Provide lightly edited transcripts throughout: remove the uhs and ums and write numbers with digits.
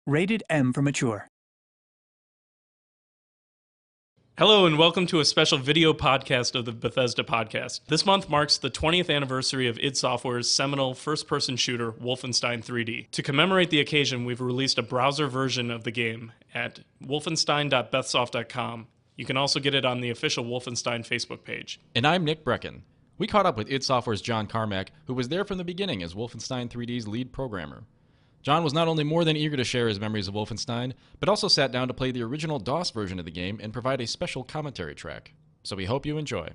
Rated M for mature. Hello and welcome to a special video podcast of the Bethesda podcast. This month marks the 20th anniversary of id Software's seminal first-person shooter, Wolfenstein 3D. To commemorate the occasion, we've released a browser version of the game at wolfenstein.bethsoft.com. You can also get it on the official Wolfenstein Facebook page. And I'm Nick Brecken. We caught up with id Software's John Carmack, who was there from the beginning as Wolfenstein 3D's lead programmer. John was not only more than eager to share his memories of Wolfenstein, but also sat down to play the original DOS version of the game and provide a special commentary track. So we hope you enjoy.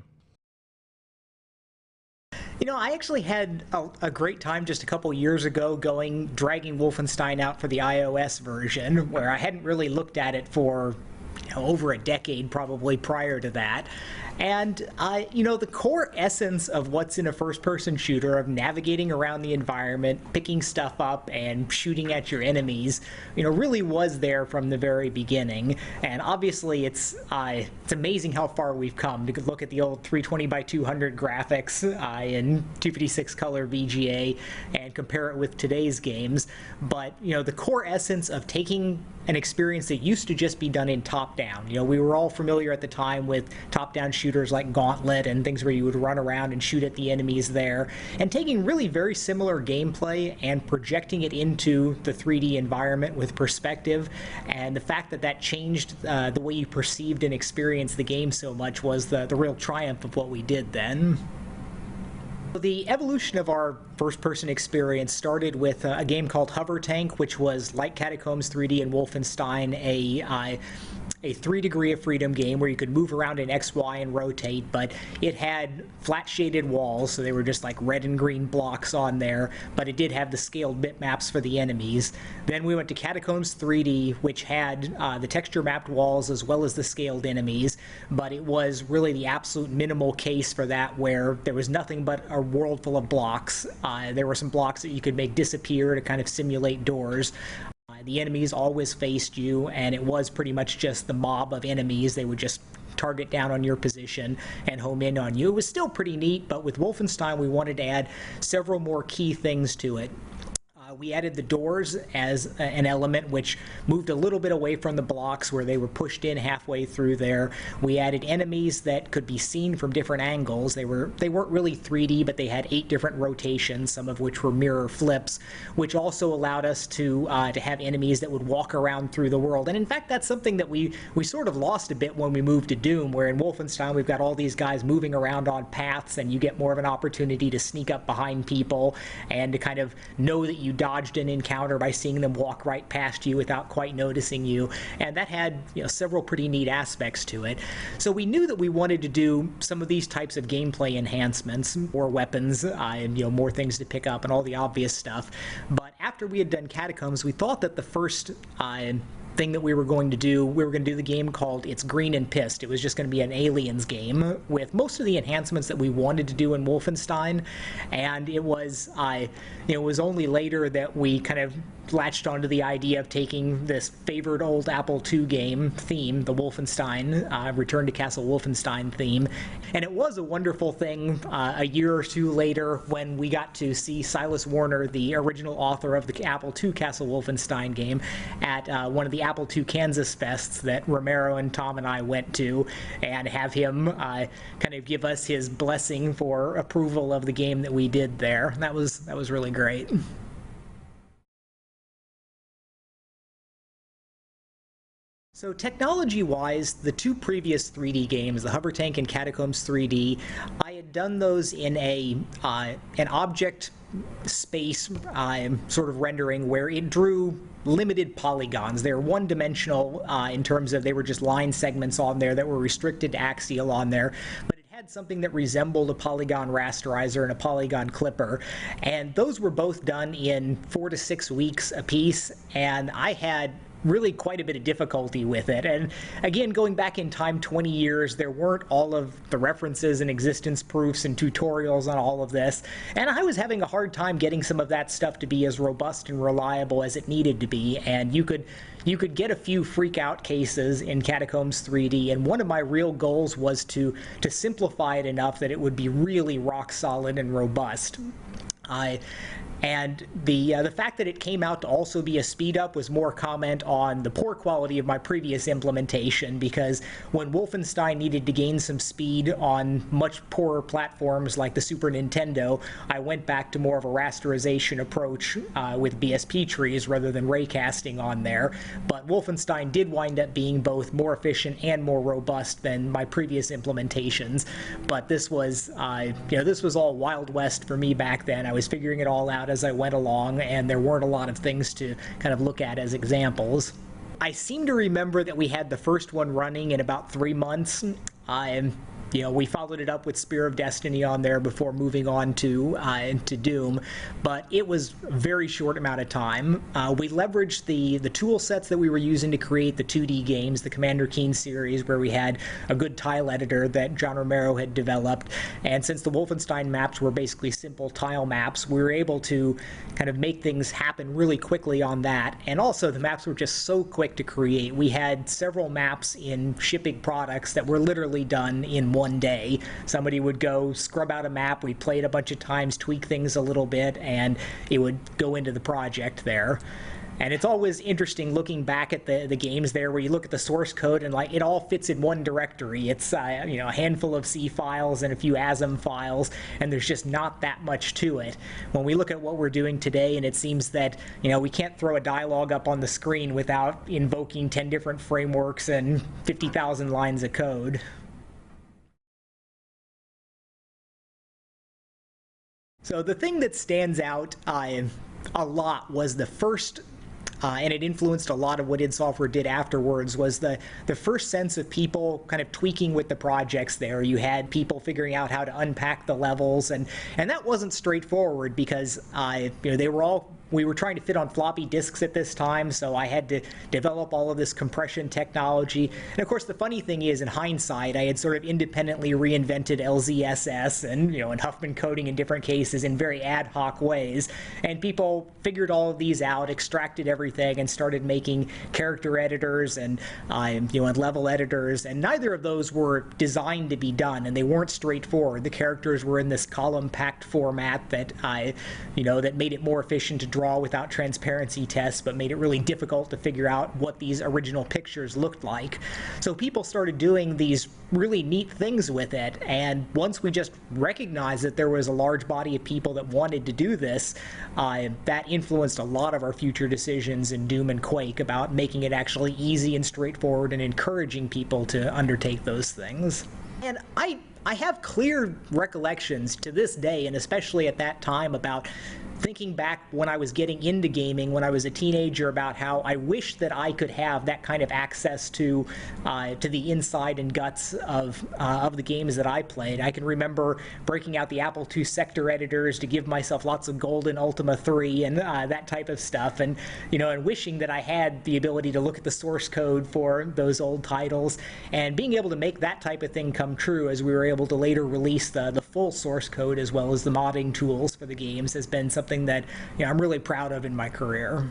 You know, I actually had a great time just a couple years ago dragging Wolfenstein out for the iOS version, where I hadn't really looked at it for over a decade probably prior to that. And, the core essence of what's in a first-person shooter, of navigating around the environment, picking stuff up, and shooting at your enemies, really was there from the very beginning. And obviously, it's amazing how far we've come. You could look at the old 320 by 200 graphics in 256 color VGA and compare it with today's games. But, the core essence of taking an experience that used to just be done in top-down. We were all familiar at the time with top-down shooters like Gauntlet and things where you would run around and shoot at the enemies there, and taking really very similar gameplay and projecting it into the 3D environment with perspective. And the fact that that changed the way you perceived and experienced the game so much was the real triumph of what we did then. The evolution of our first-person experience started with a game called Hover Tank, which was like Catacombs 3D and Wolfenstein, a 3 degree of freedom game where you could move around in X, Y, and rotate, but it had flat shaded walls, so they were just like red and green blocks on there, but it did have the scaled bitmaps for the enemies. Then we went to Catacombs 3D, which had the texture mapped walls as well as the scaled enemies, but it was really the absolute minimal case for that, where there was nothing but a world full of blocks. There were some blocks that you could make disappear to kind of simulate doors. The enemies always faced you, and it was pretty much just the mob of enemies. They would just target down on your position and home in on you. It was still pretty neat, but with Wolfenstein, we wanted to add several more key things to it. We added the doors as an element which moved a little bit away from the blocks where they were pushed in halfway through there. We added enemies that could be seen from different angles. They weren't really 3D, but they had 8 different rotations, some of which were mirror flips, which also allowed us to have enemies that would walk around through the world. And in fact, that's something that we sort of lost a bit when we moved to Doom, where in Wolfenstein we've got all these guys moving around on paths, and you get more of an opportunity to sneak up behind people and to kind of know that you dodged an encounter by seeing them walk right past you without quite noticing you. And that had several pretty neat aspects to it. So we knew that we wanted to do some of these types of gameplay enhancements, more weapons, and more things to pick up and all the obvious stuff. But after we had done Catacombs, we thought that the first thing that we were going to do the game called It's Green and Pissed. It was just going to be an aliens game with most of the enhancements that we wanted to do in Wolfenstein, and it was only later that we kind of latched onto the idea of taking this favored old Apple II game theme, the Wolfenstein, Return to Castle Wolfenstein theme. And it was a wonderful thing a year or two later when we got to see Silas Warner, the original author of the Apple II Castle Wolfenstein game, at one of the Apple II Kansas Fests that Romero and Tom and I went to, and have him kind of give us his blessing for approval of the game that we did there. That was really great. So technology-wise, the 2 previous 3D games, the Hover Tank and Catacombs 3D, I had done those in an object space sort of rendering where it drew limited polygons. They were one-dimensional in terms of they were just line segments on there that were restricted to axial on there, but it had something that resembled a polygon rasterizer and a polygon clipper, and those were both done in 4 to 6 weeks apiece, and I had really quite a bit of difficulty with it. And again, going back in time 20 years, there weren't all of the references and existence proofs and tutorials on all of this, and I was having a hard time getting some of that stuff to be as robust and reliable as it needed to be. And you could get a few freak out cases in Catacombs 3D, and one of my real goals was to simplify it enough that it would be really rock solid and robust. And the fact that it came out to also be a speed up was more comment on the poor quality of my previous implementation, because when Wolfenstein needed to gain some speed on much poorer platforms like the Super Nintendo, I went back to more of a rasterization approach with BSP trees rather than raycasting on there. But Wolfenstein did wind up being both more efficient and more robust than my previous implementations. But this was, this was all Wild West for me back then. I was figuring it all out as I went along, and there weren't a lot of things to kind of look at as examples. I seem to remember that we had the first one running in about 3 months. We followed it up with Spear of Destiny on there before moving on to Doom, but it was a very short amount of time. We leveraged the tool sets that we were using to create the 2D games, the Commander Keen series, where we had a good tile editor that John Romero had developed, and since the Wolfenstein maps were basically simple tile maps, we were able to kind of make things happen really quickly on that, and also the maps were just so quick to create. We had several maps in shipping products that were literally done in one day. Somebody would go scrub out a map, we'd play it a bunch of times, tweak things a little bit, and it would go into the project there. And it's always interesting looking back at the games there, where you look at the source code and like it all fits in one directory. It's a handful of C files and a few ASM files, and there's just not that much to it. When we look at what we're doing today, and it seems that we can't throw a dialogue up on the screen without invoking 10 different frameworks and 50,000 lines of code. So the thing that stands out a lot was the first, and it influenced a lot of what id Software did afterwards, was the first sense of people kind of tweaking with the projects there. You had people figuring out how to unpack the levels, and that wasn't straightforward because we were trying to fit on floppy disks at this time, so I had to develop all of this compression technology. And of course, the funny thing is, in hindsight, I had sort of independently reinvented LZSS and Huffman coding in different cases in very ad hoc ways. And people figured all of these out, extracted everything, and started making character editors and and level editors. And neither of those were designed to be done, and they weren't straightforward. The characters were in this column-packed format that that made it more efficient to draw without transparency tests, but made it really difficult to figure out what these original pictures looked like. So people started doing these really neat things with it, and once we just recognized that there was a large body of people that wanted to do this, that influenced a lot of our future decisions in Doom and Quake about making it actually easy and straightforward and encouraging people to undertake those things. And I have clear recollections to this day, and especially at that time, about thinking back when I was getting into gaming when I was a teenager, about how I wish that I could have that kind of access to the inside and guts of the games that I played. I can remember breaking out the Apple II sector editors to give myself lots of gold in Ultima 3 and that type of stuff, and and wishing that I had the ability to look at the source code for those old titles, and being able to make that type of thing come true as we were able to later release the full source code as well as the modding tools for the games has been something that I'm really proud of in my career.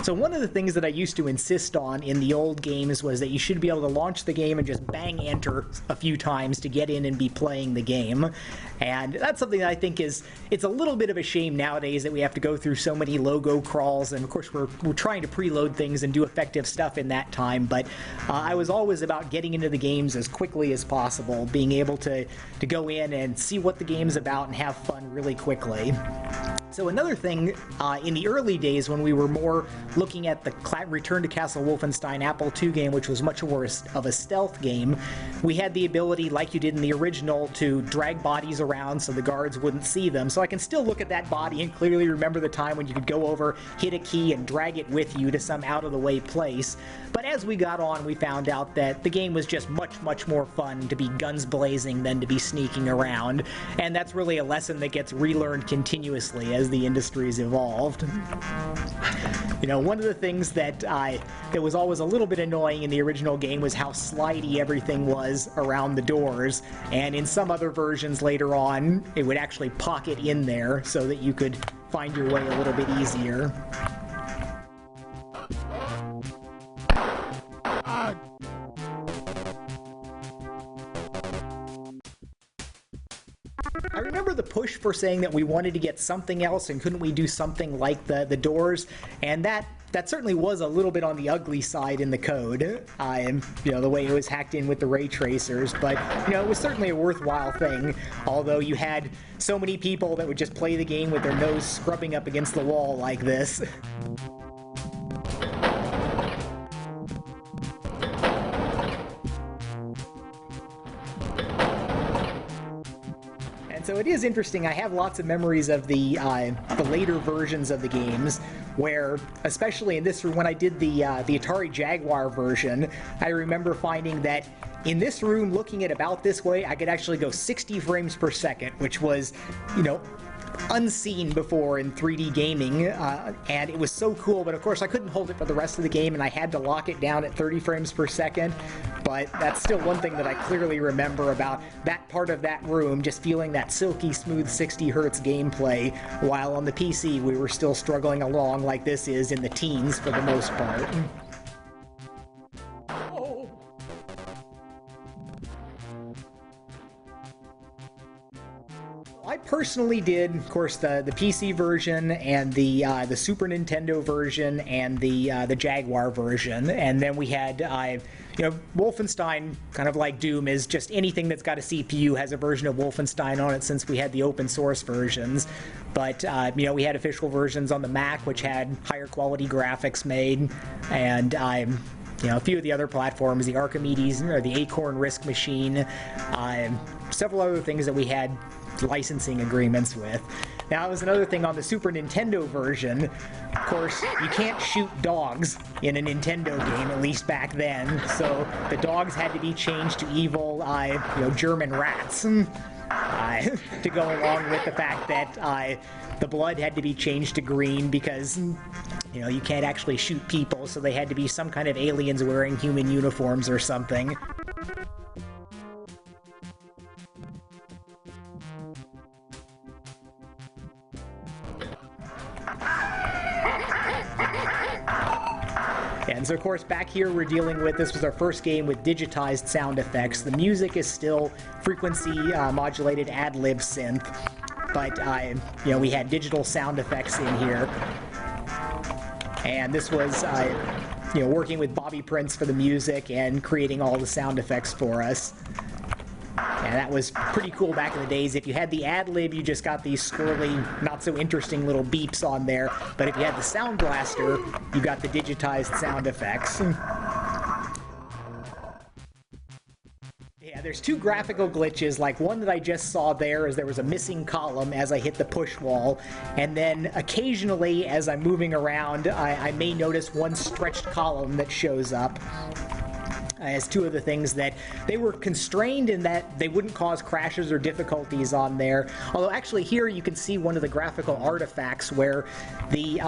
So one of the things that I used to insist on in the old games was that you should be able to launch the game and just bang enter a few times to get in and be playing the game. And that's something that I think it's a little bit of a shame nowadays that we have to go through so many logo crawls, and of course we're trying to preload things and do effective stuff in that time, but I was always about getting into the games as quickly as possible, being able to go in and see what the game's about and have fun really quickly. So another thing, in the early days when we were more looking at the Return to Castle Wolfenstein Apple II game, which was much more of a stealth game, we had the ability, like you did in the original, to drag bodies around so the guards wouldn't see them. So I can still look at that body and clearly remember the time when you could go over, hit a key, and drag it with you to some out-of-the-way place. But as we got on, we found out that the game was just much, much more fun to be guns blazing than to be sneaking around. And that's really a lesson that gets relearned continuously as the industry's evolved. One of the things that was always a little bit annoying in the original game was how slidey everything was around the doors, and in some other versions later on, it would actually pocket in there so that you could find your way a little bit easier. I remember the push for saying that we wanted to get something else and couldn't we do something like the doors, and that certainly was a little bit on the ugly side in the code, the way it was hacked in with the ray tracers, but, it was certainly a worthwhile thing, although you had so many people that would just play the game with their nose scrubbing up against the wall like this. So it is interesting. I have lots of memories of the later versions of the games, where, especially in this room, when I did the Atari Jaguar version, I remember finding that in this room, looking at about this way, I could actually go 60 frames per second, which was, unseen before in 3D gaming, and it was so cool, but of course I couldn't hold it for the rest of the game, and I had to lock it down at 30 frames per second, but that's still one thing that I clearly remember about that part of that room, just feeling that silky smooth 60 hertz gameplay, while on the PC we were still struggling along like this is in the teens for the most part. I personally did, of course, the PC version and the Super Nintendo version and the Jaguar version, and then we had Wolfenstein, kind of like Doom, is just anything that's got a CPU has a version of Wolfenstein on it since we had the open source versions. But we had official versions on the Mac which had higher quality graphics made, and a few of the other platforms, the Archimedes or the Acorn Risk Machine, several other things that we had licensing agreements with. Now, that was another thing on the Super Nintendo version. Of course, you can't shoot dogs in a Nintendo game, at least back then, so the dogs had to be changed to evil, German rats, to go along with the fact that the blood had to be changed to green because, you can't actually shoot people, so they had to be some kind of aliens wearing human uniforms or something. And so, of course, back here we're dealing with, this was our first game with digitized sound effects. The music is still frequency modulated ad-lib synth, but, we had digital sound effects in here. And this was, working with Bobby Prince for the music and creating all the sound effects for us. And that was pretty cool back in the days. If you had the ad-lib, you just got these squirrely, not-so-interesting little beeps on there. But if you had the Sound Blaster, you got the digitized sound effects. Yeah, there's two graphical glitches. Like, one that I just saw there is there was a missing column as I hit the push wall. And then occasionally, as I'm moving around, I may notice one stretched column that shows up. As two of the things that they were constrained in that they wouldn't cause crashes or difficulties on there. Although actually here you can see one of the graphical artifacts where the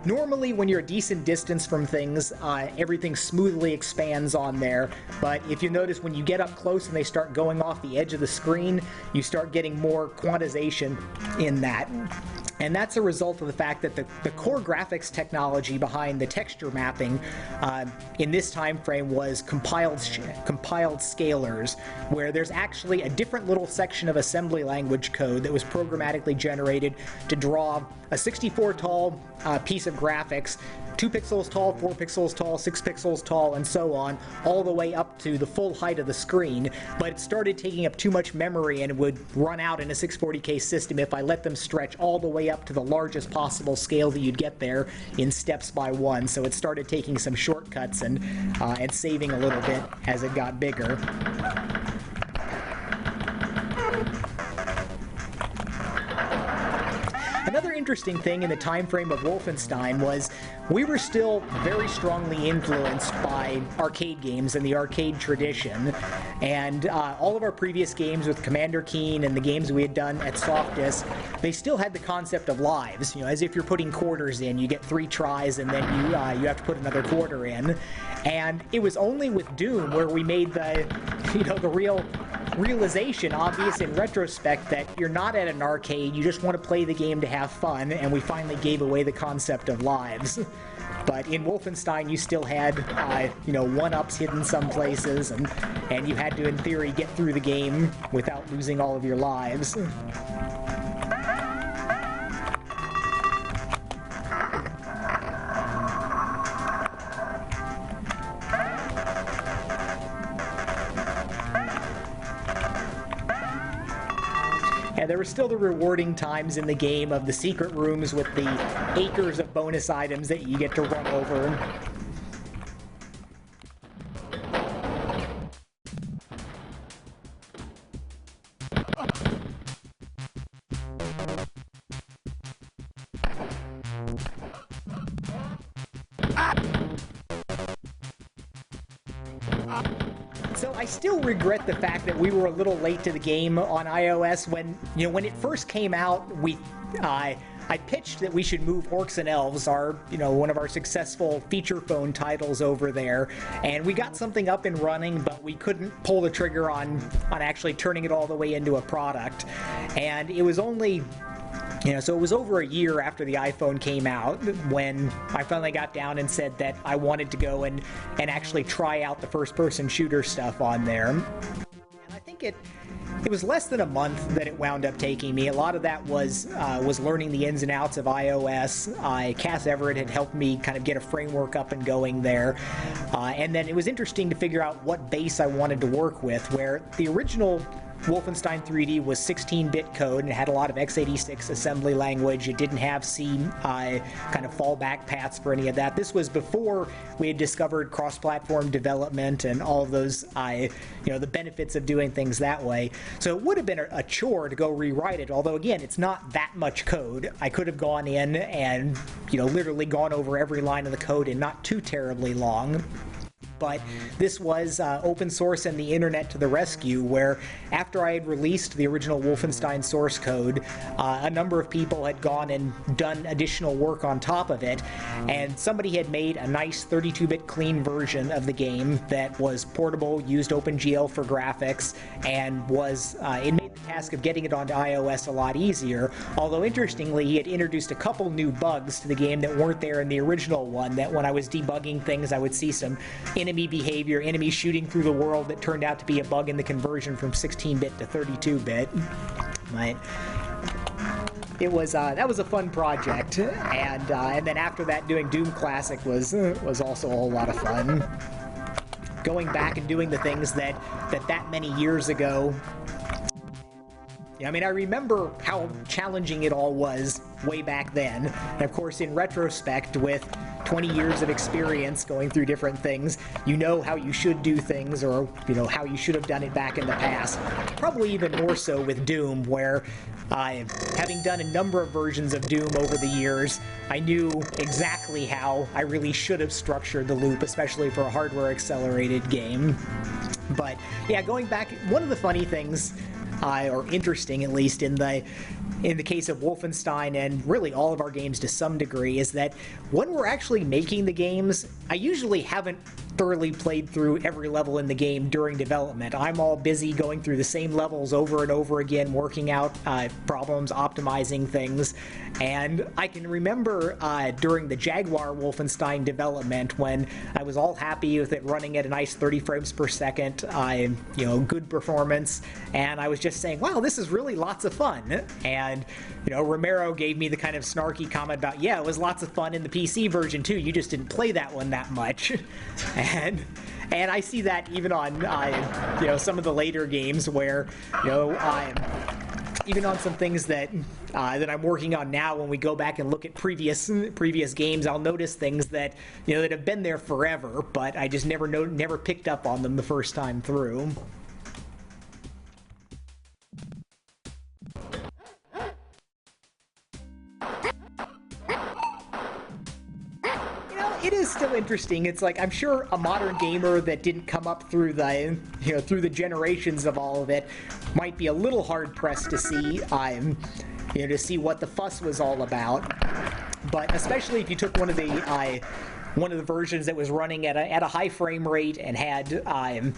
normally when you're a decent distance from things, everything smoothly expands on there, but if you notice when you get up close and they start going off the edge of the screen, you start getting more quantization in that. And that's a result of the fact that the core graphics technology behind the texture mapping in this time frame was compiled scalars, where there's actually a different little section of assembly language code that was programmatically generated to draw a 64 tall piece of graphics, 2 pixels tall, 4 pixels tall, 6 pixels tall, and so on, all the way up to the full height of the screen, but it started taking up too much memory and it would run out in a 640K system if I let them stretch all the way up to the largest possible scale that you'd get there in steps by one, so it started taking some shortcuts and saving a little bit as it got bigger. Another interesting thing in the time frame of Wolfenstein was we were still very strongly influenced by arcade games and the arcade tradition, and all of our previous games with Commander Keen and the games we had done at Softdisk, they still had the concept of lives, as if you're putting quarters in. You get 3 tries and then you have to put another quarter in, and it was only with Doom where we made the real realization obvious in retrospect that you're not at an arcade, you just want to play the game to have fun, and we finally gave away the concept of lives. But in Wolfenstein, you still had, one-ups hidden some places, and you had to, in theory, get through the game without losing all of your lives. And there were still the rewarding times in the game of the secret rooms with the acres of bonus items that you get to run over. So I still regret the fact that we were a little late to the game on iOS. When it first came out, I pitched that we should move Orcs and Elves, one of our successful feature phone titles over there, and we got something up and running, but we couldn't pull the trigger on actually turning it all the way into a product. And it was only so it was over a year after the iPhone came out when I finally got down and said that I wanted to go and actually try out the first-person shooter stuff on there. And I think it was less than a month that it wound up taking me. A lot of that was learning the ins and outs of iOS. Cass Everett had helped me kind of get a framework up and going there. And then it was interesting to figure out what base I wanted to work with, where the original Wolfenstein 3D was 16-bit code and it had a lot of x86 assembly language. It didn't have C kind of fallback paths for any of that. This was before we had discovered cross-platform development and all of those, the benefits of doing things that way. So it would have been a chore to go rewrite it, although again, it's not that much code. I could have gone in and, literally gone over every line of the code in not too terribly long. But this was open source and the internet to the rescue, where after I had released the original Wolfenstein source code, a number of people had gone and done additional work on top of it, and somebody had made a nice 32-bit clean version of the game that was portable, used OpenGL for graphics, and it made the task of getting it onto iOS a lot easier, although interestingly he had introduced a couple new bugs to the game that weren't there in the original one, that when I was debugging things I would see some enemy behavior, enemies shooting through the world that turned out to be a bug in the conversion from 16-bit to 32-bit. Right. It was that was a fun project, and then after that, doing Doom Classic was also a whole lot of fun. Going back and doing the things that many years ago. I mean, I remember how challenging it all was way back then. And of course, in retrospect, with 20 years of experience going through different things, you know how you should do things, or how you should have done it back in the past. Probably even more so with Doom, where having done a number of versions of Doom over the years, I knew exactly how I really should have structured the loop, especially for a hardware-accelerated game. But yeah, going back, one of the funny things, or interesting at least, in the case of Wolfenstein and really all of our games to some degree, is that when we're actually making the games, I usually haven't thoroughly played through every level in the game during development. I'm all busy going through the same levels over and over again, working out problems, optimizing things. And I can remember during the Jaguar Wolfenstein development, when I was all happy with it running at a nice 30 frames per second, good performance, and I was just saying, wow, this is really lots of fun. And Romero gave me the kind of snarky comment about, yeah, it was lots of fun in the PC version too, you just didn't play that one that much. And I see that even on some of the later games where even on some things that I'm working on now, when we go back and look at previous games, I'll notice things that that have been there forever, but I just never picked up on them the first time through. It is still interesting. It's like, I'm sure a modern gamer that didn't come up through the through the generations of all of it might be a little hard pressed to see to see what the fuss was all about. But especially if you took one of the versions that was running at a high frame rate and had and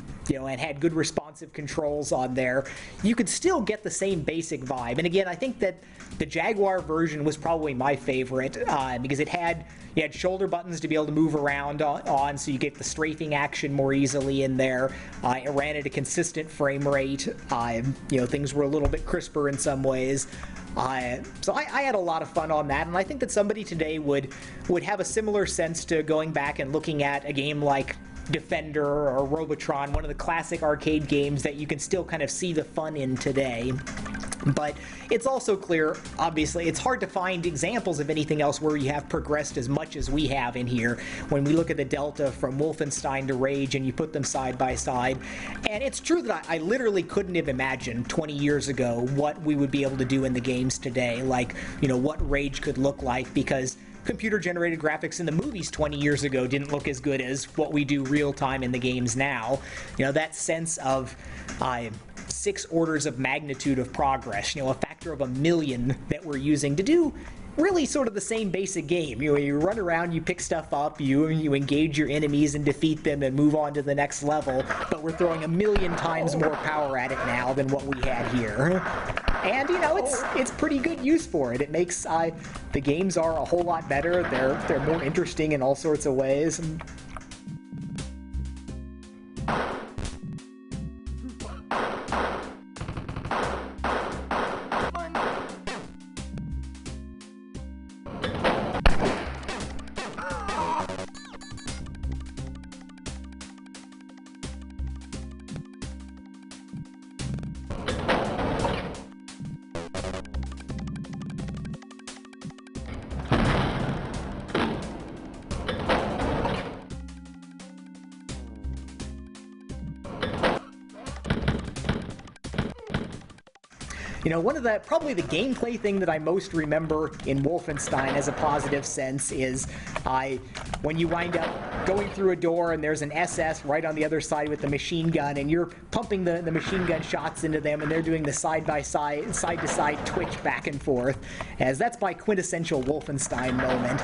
had good responsiveness responsive controls on there, you could still get the same basic vibe. And again, I think that the Jaguar version was probably my favorite because you had shoulder buttons to be able to move around on, so you get the strafing action more easily in there. It ran at a consistent frame rate. Things were a little bit crisper in some ways. So I had a lot of fun on that, and I think that somebody today would have a similar sense to going back and looking at a game like Defender or Robotron, one of the classic arcade games that you can still kind of see the fun in today. But it's also clear, obviously, it's hard to find examples of anything else where you have progressed as much as we have in here when we look at the delta from Wolfenstein to Rage and you put them side by side. And it's true that I literally couldn't have imagined 20 years ago what we would be able to do in the games today, like, what Rage could look like, because computer-generated graphics in the movies 20 years ago didn't look as good as what we do real-time in the games now. That sense of 6 orders of magnitude of progress, a factor of 1,000,000 that we're using to do really sort of the same basic game. You run around, you pick stuff up, you engage your enemies and defeat them and move on to the next level, but we're throwing 1,000,000 times more power at it now than what we had here. And, it's pretty good use for it. It makes the games are a whole lot better. They're more interesting in all sorts of ways. One of probably the gameplay thing that I most remember in Wolfenstein as a positive sense is when you wind up going through a door and there's an SS right on the other side with the machine gun, and you're pumping the machine gun shots into them, and they're doing the side-to-side twitch back and forth, as that's my quintessential Wolfenstein moment.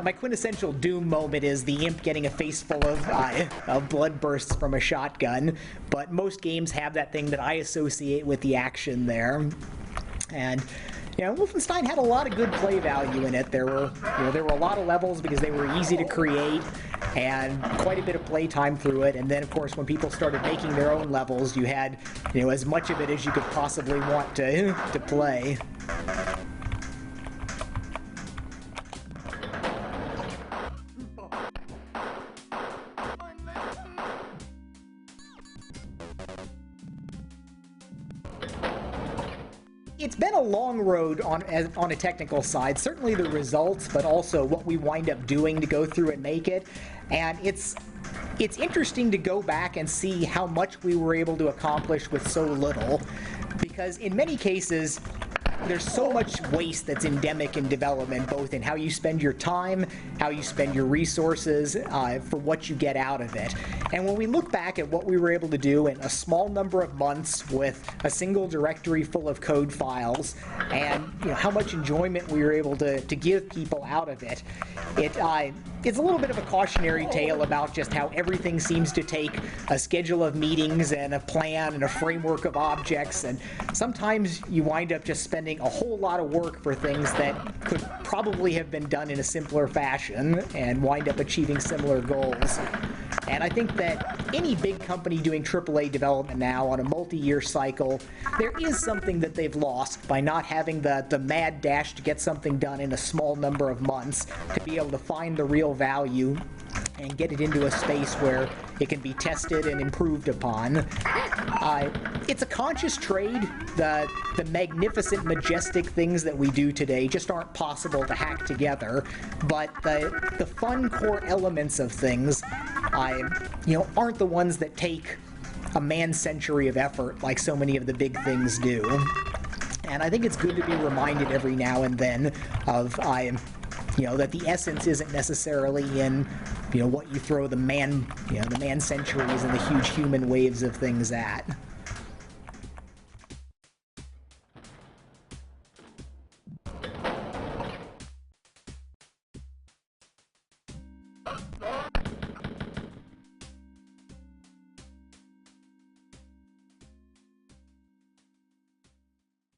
My quintessential Doom moment is the imp getting a face full of blood bursts from a shotgun, but most games have that thing that I associate with the action there. And Wolfenstein had a lot of good play value in it. There were a lot of levels because they were easy to create, and quite a bit of play time through it. And then, of course, when people started making their own levels, you had as much of it as you could possibly want to play. It's been a long road on a technical side, certainly the results, but also what we wind up doing to go through and make it. And it's interesting to go back and see how much we were able to accomplish with so little, because in many cases there's so much waste that's endemic in development, both in how you spend your time, how you spend your resources, for what you get out of it. And when we look back at what we were able to do in a small number of months with a single directory full of code files, and how much enjoyment we were able to give people out of it, it's a little bit of a cautionary tale about just how everything seems to take a schedule of meetings and a plan and a framework of objects, and sometimes you wind up just spending a whole lot of work for things that could probably have been done in a simpler fashion and wind up achieving similar goals. And I think that any big company doing AAA development now on a multi-year cycle, there is something that they've lost by not having the mad dash to get something done in a small number of months, to be able to find the real value and get it into a space where it can be tested and improved upon. It's a conscious trade. The magnificent, majestic things that we do today just aren't possible to hack together, but the fun core elements of things aren't the ones that take a man-century of effort like so many of the big things do. And I think it's good to be reminded every now and then of that the essence isn't necessarily in what you throw the man centuries and the huge human waves of things at.